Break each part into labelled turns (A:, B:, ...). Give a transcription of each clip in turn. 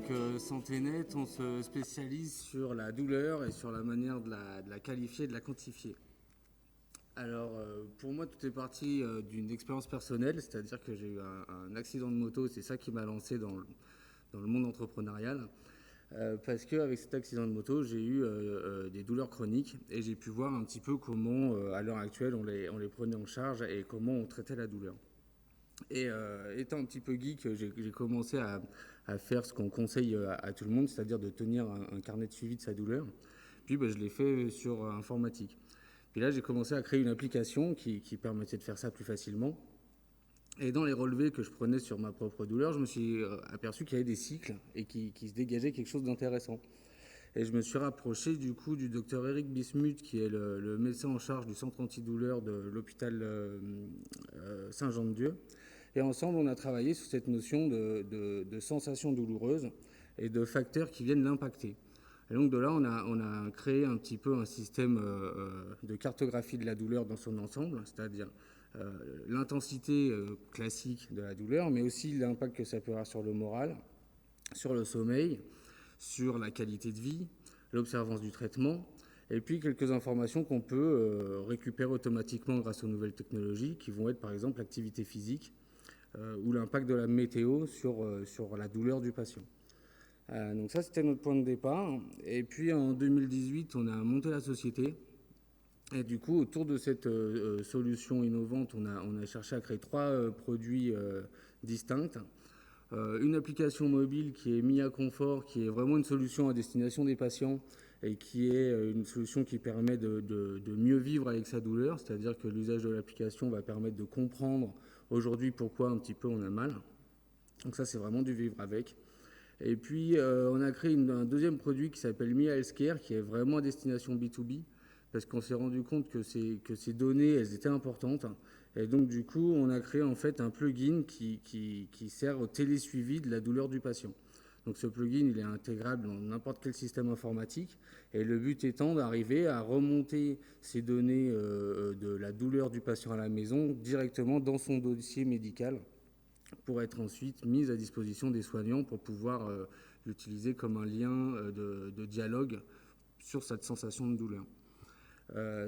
A: Donc Santé Net, on se spécialise sur la douleur et sur la manière de la qualifier, de la quantifier. Alors pour moi tout est parti d'une expérience personnelle, c'est-à-dire que j'ai eu un accident de moto, c'est ça qui m'a lancé dans le monde entrepreneurial. Parce qu'avec cet accident de moto, j'ai eu des douleurs chroniques et j'ai pu voir un petit peu comment à l'heure actuelle on les prenait en charge et comment on traitait la douleur. Et étant un petit peu geek, j'ai commencé à faire ce qu'on conseille à tout le monde, c'est-à-dire de tenir un carnet de suivi de sa douleur. Puis je l'ai fait sur informatique. Puis là, j'ai commencé à créer une application qui permettait de faire ça plus facilement. Et dans les relevés que je prenais sur ma propre douleur, je me suis aperçu qu'il y avait des cycles et qui se dégageait quelque chose d'intéressant. Et je me suis rapproché du coup du docteur Eric Bismuth, qui est le médecin en charge du centre antidouleur de l'hôpital Saint-Jean-de-Dieu. Et ensemble, on a travaillé sur cette notion de sensations douloureuses et de facteurs qui viennent l'impacter. Et donc de là, on a créé un petit peu un système de cartographie de la douleur dans son ensemble, c'est-à-dire l'intensité classique de la douleur, mais aussi l'impact que ça peut avoir sur le moral, sur le sommeil, sur la qualité de vie, l'observance du traitement, et puis quelques informations qu'on peut récupérer automatiquement grâce aux nouvelles technologies, qui vont être par exemple l'activité physique ou l'impact de la météo sur la douleur du patient. Donc ça, c'était notre point de départ. Et puis en 2018, on a monté la société. Et du coup, autour de cette solution innovante, on a cherché à créer 3 produits distincts. Une application mobile qui est Mia Confort, qui est vraiment une solution à destination des patients et qui est une solution qui permet de mieux vivre avec sa douleur, c'est-à-dire que l'usage de l'application va permettre de comprendre aujourd'hui pourquoi un petit peu on a mal. Donc ça, c'est vraiment du vivre avec. Et puis, on a créé un deuxième produit qui s'appelle Mia Healthcare, qui est vraiment à destination B2B, parce qu'on s'est rendu compte que ces données, elles étaient importantes. Et donc, du coup, on a créé en fait un plugin qui sert au télésuivi de la douleur du patient. Donc, ce plugin, il est intégrable dans n'importe quel système informatique. Et le but étant d'arriver à remonter ces données de la douleur du patient à la maison directement dans son dossier médical pour être ensuite mise à disposition des soignants pour pouvoir l'utiliser comme un lien de dialogue sur cette sensation de douleur.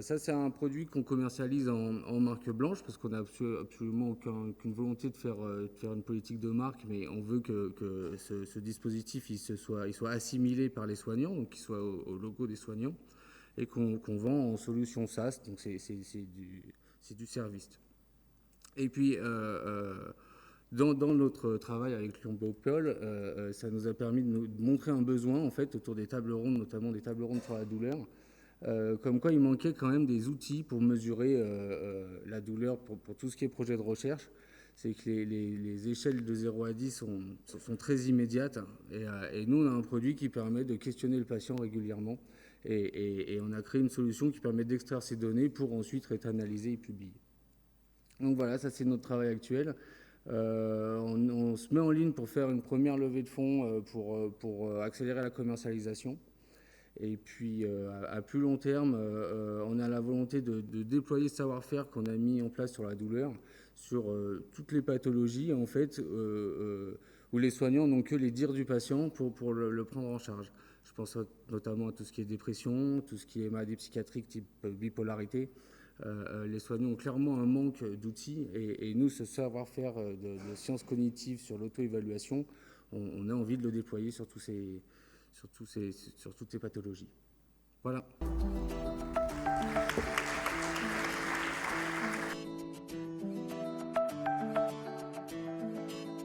A: Ça, c'est un produit qu'on commercialise en marque blanche parce qu'on n'a absolument aucune volonté de faire une politique de marque, mais on veut que ce dispositif il soit assimilé par les soignants, donc qu'il soit au logo des soignants, et qu'on vend en solution SaaS, donc c'est du service. Et puis, dans notre travail avec Lyon Bopol, ça nous a permis de montrer un besoin en fait autour des tables rondes, notamment des tables rondes sur la douleur, comme quoi il manquait quand même des outils pour mesurer la douleur pour tout ce qui est projet de recherche. C'est que les échelles de 0 à 10 sont très immédiates et nous on a un produit qui permet de questionner le patient régulièrement et on a créé une solution qui permet d'extraire ces données pour ensuite être analysées et publiées. Donc voilà, ça c'est notre travail actuel. On se met en ligne pour faire une première levée de fonds pour accélérer la commercialisation. Et puis à plus long terme, on a la volonté de déployer ce savoir-faire qu'on a mis en place sur la douleur, sur toutes les pathologies en fait, où les soignants n'ont que les dires du patient pour le prendre en charge. Je pense notamment à tout ce qui est dépression, tout ce qui est maladie psychiatrique type bipolarité. Les soignants ont clairement un manque d'outils et nous, ce savoir-faire de sciences cognitives sur l'auto-évaluation, on a envie de le déployer sur toutes ces pathologies. Voilà.